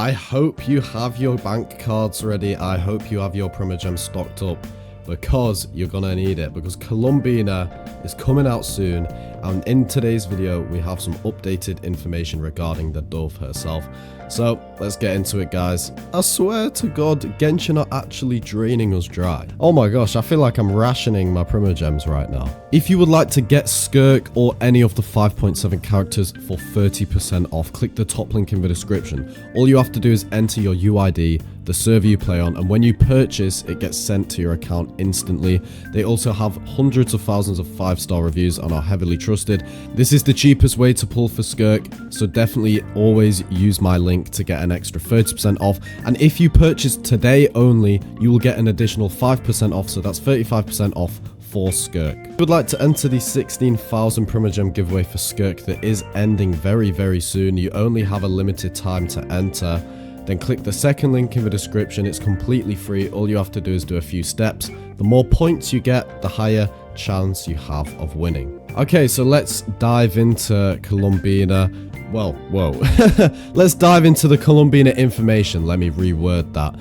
I hope you have your bank cards ready. I hope you have your Primogem stocked up, because you're gonna need it, because Columbina is coming out soon, and in today's video we have some updated information regarding the dove herself. So let's get into it, guys. I swear to God, Genshin are actually draining us dry. Oh my gosh, I feel like I'm rationing my Primogems right now. If you would like to get Skirk or any of the 5.7 characters for 30% off, click the top link in the description. All you have to do is enter your UID, the server you play on, and when you purchase, it gets sent to your account instantly. They also have hundreds of thousands of 5-star reviews and are heavily trusted. This is the cheapest way to pull for Skirk, so definitely always use my link to get an extra 30% off. And if you purchase today only, you will get an additional 5% off, so that's 35% off for Skirk. If you would like to enter the 16,000 Primogem giveaway for Skirk that is ending very soon, you only have a limited time to enter. Then click the second link in the description. It's completely free. All you have to do is do a few steps. The more points you get, the higher chance you have of winning. Okay, so let's dive into Columbina. Well, whoa. Let's dive into the Columbina information. Let me reword that.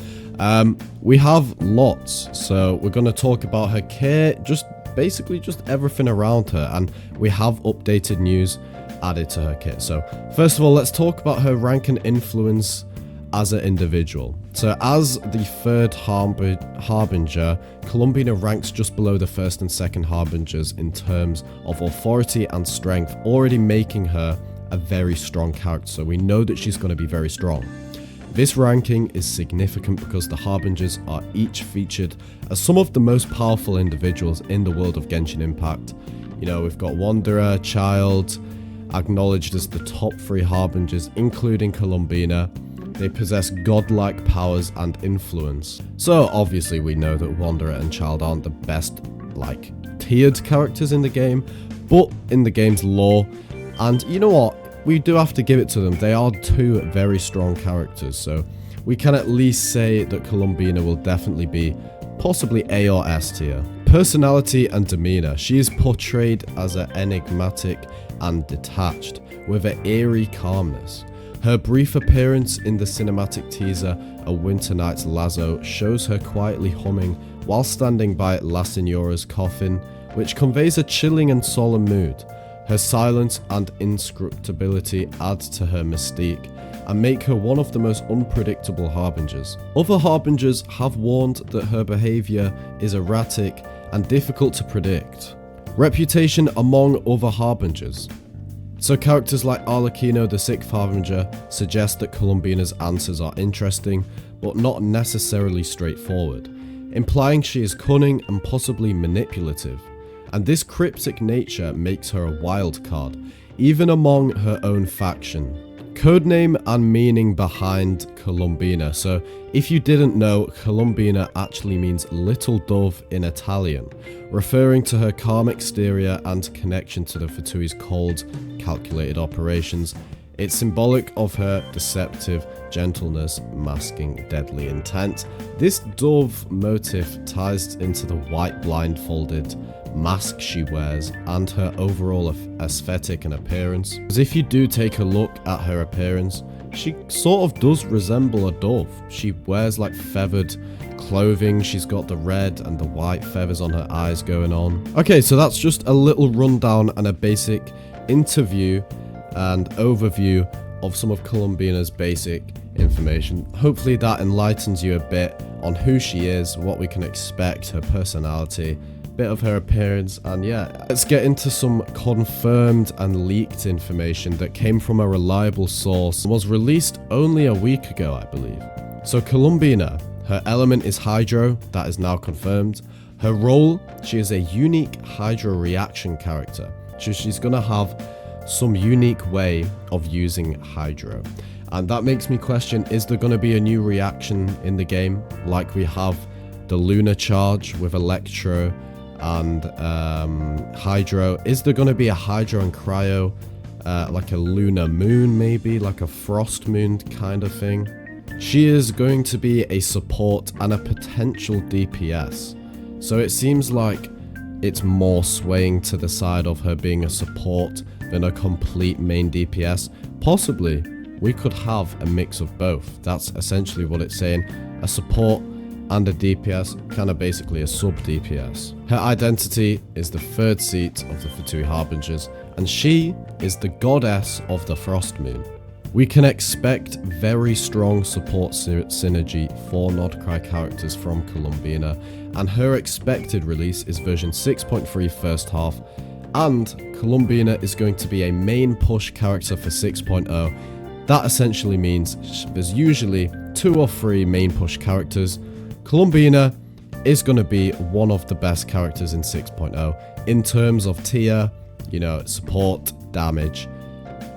We have lots. So we're going to talk about her kit, basically just everything around her. And we have updated news added to her kit. So first of all, let's talk about her rank and influence as an individual. So as the third harbinger, Columbina ranks just below the first and second harbingers in terms of authority and strength, already making her a very strong character. So we know that she's going to be very strong. This ranking is significant because the harbingers are each featured as some of the most powerful individuals in the world of Genshin Impact. You know, we've got Wanderer, Child, acknowledged as the top 3 harbingers, including Columbina. They possess godlike powers and influence. So obviously we know that Wanderer and Child aren't the best, like, tiered characters in the game, but in the game's lore. And you know what? We do have to give it to them. They are 2 very strong characters. So we can at least say that Columbina will definitely be possibly A or S tier. Personality and demeanor. She is portrayed as an enigmatic and detached, with an eerie calmness. Her brief appearance in the cinematic teaser, A Winter Night's Lazo, shows her quietly humming while standing by La Signora's coffin, which conveys a chilling and solemn mood. Her silence and inscrutability add to her mystique and make her one of the most unpredictable harbingers. Other harbingers have warned that her behavior is erratic and difficult to predict. Reputation among other harbingers. So characters like Arlecchino, the 6th Harbinger, suggest that Columbina's answers are interesting, but not necessarily straightforward, implying she is cunning and possibly manipulative. And this cryptic nature makes her a wild card, even among her own faction. Codename and meaning behind Columbina. So if you didn't know, Columbina actually means little dove in Italian, referring to her calm exterior and connection to the Fatui's cold, calculated operations. It's symbolic of her deceptive gentleness, masking deadly intent. This dove motif ties into the white blindfolded mask she wears and her overall aesthetic and appearance. Because if you do take a look at her appearance, she sort of does resemble a dove. She wears like feathered clothing. She's got the red and the white feathers on her eyes going on. Okay, so that's just a little rundown and a basic interview and overview of some of Columbina's basic information. Hopefully that enlightens you a bit on who she is, what we can expect, her personality, bit of her appearance, and yeah, let's get into some confirmed and leaked information that came from a reliable source and was released only a week ago, I believe. So Columbina, her element is Hydro, that is now confirmed. Her role, she is a unique Hydro reaction character. She's gonna have some unique way of using Hydro. And that makes me question, is there gonna be a new reaction in the game? Like we have the Lunar Charge with Electro and Hydro. Is there going to be a Hydro and Cryo, like a Lunar Moon maybe, like a Frost Moon kind of thing? She is going to be a support and a potential DPS. So it seems like it's more swaying to the side of her being a support than a complete main DPS. Possibly. we could have a mix of both. That's essentially what it's saying. A support and a DPS, kind of basically a sub DPS. Her identity is the third seat of the Fatui Harbingers, and she is the goddess of the Frost Moon. We can expect very strong support synergy for Nodcry characters from Columbina, and her expected release is version 6.3 first half, and Columbina is going to be a main push character for 6.0. That essentially means there's usually 2 or 3 main push characters. Columbina is going to be one of the best characters in 6.0 in terms of tier, you know, support, damage.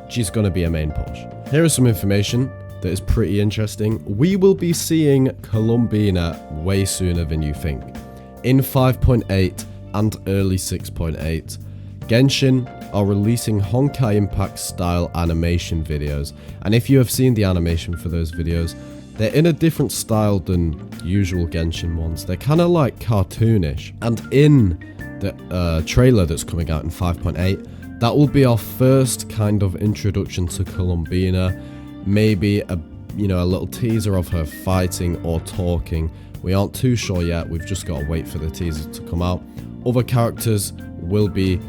She's going to be a main push. Here is some information that is pretty interesting. We will be seeing Columbina way sooner than you think. In 5.8 and early 6.8, Genshin are releasing Honkai Impact style animation videos. And if you have seen the animation for those videos, they're in a different style than usual Genshin ones. They're kind of like cartoonish. And in the trailer that's coming out in 5.8, that will be our first kind of introduction to Columbina. Maybe a little teaser of her fighting or talking. We aren't too sure yet. We've just got to wait for the teaser to come out. Other characters will be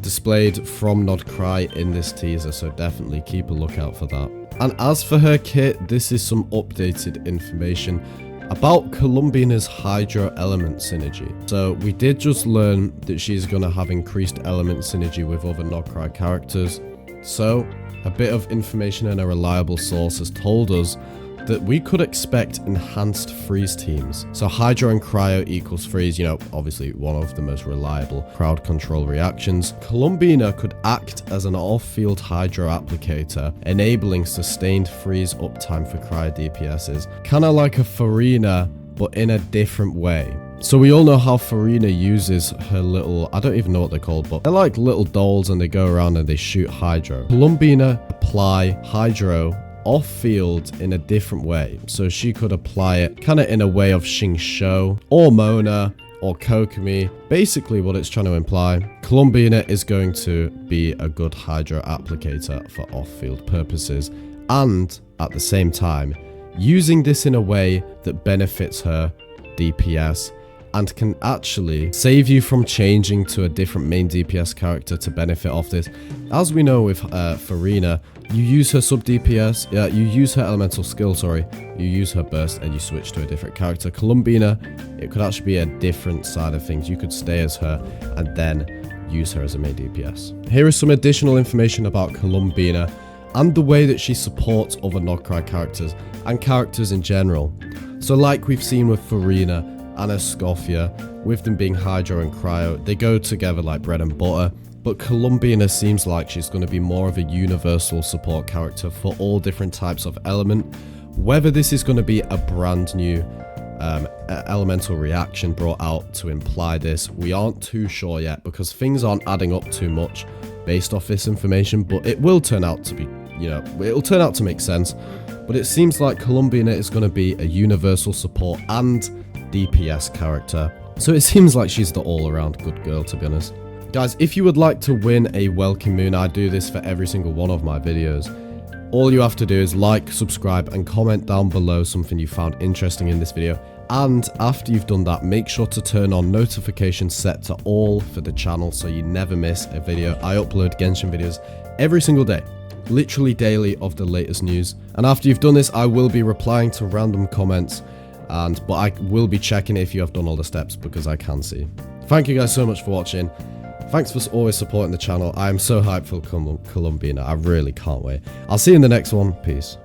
displayed from Nodcry in this teaser, so definitely keep a lookout for that. And as for her kit, this is some updated information about Columbina's Hydro Element synergy. So we did just learn that she's going to have increased element synergy with other Nodcry characters. So a bit of information and a reliable source has told us that we could expect enhanced freeze teams. So Hydro and Cryo equals freeze, you know, obviously one of the most reliable crowd control reactions. Columbina could act as an off-field Hydro applicator, enabling sustained freeze uptime for Cryo DPSs. Kind of like a Farina, but in a different way. So we all know how Farina uses her little, I don't even know what they're called, but they're like little dolls and they go around and they shoot Hydro. Columbina apply Hydro off-field in a different way. So she could apply it kind of in a way of Xingqiu or Mona or Kokomi. Basically what it's trying to imply, Columbina is going to be a good Hydro applicator for off-field purposes, and at the same time using this in a way that benefits her DPS and can actually save you from changing to a different main DPS character to benefit off this. As we know with Farina, you use her sub DPS, you use her elemental skill, you use her burst and you switch to a different character. Columbina, it could actually be a different side of things. You could stay as her and then use her as a main DPS. Here is some additional information about Columbina and the way that she supports other Nodcry characters and characters in general. So like we've seen with Farina and Escoffia, with them being Hydro and Cryo, they go together like bread and butter. But Columbina seems like she's going to be more of a universal support character for all different types of element. Whether this is going to be a brand new elemental reaction brought out to imply this, we aren't too sure yet, because things aren't adding up too much based off this information. But it will turn out to be, it'll turn out to make sense. But it seems like Columbina is going to be a universal support and DPS character. So it seems like she's the all-around good girl, to be honest. Guys, if you would like to win a Welkin Moon, I do this for every single one of my videos. All you have to do is like, subscribe, and comment down below something you found interesting in this video. And after you've done that, make sure to turn on notifications set to all for the channel so you never miss a video. I upload Genshin videos every single day, literally daily, of the latest news. And after you've done this, I will be replying to random comments, but I will be checking if you have done all the steps, because I can see. Thank you guys so much for watching. Thanks for always supporting the channel. I am so hyped for Columbina. I really can't wait. I'll see you in the next one. Peace.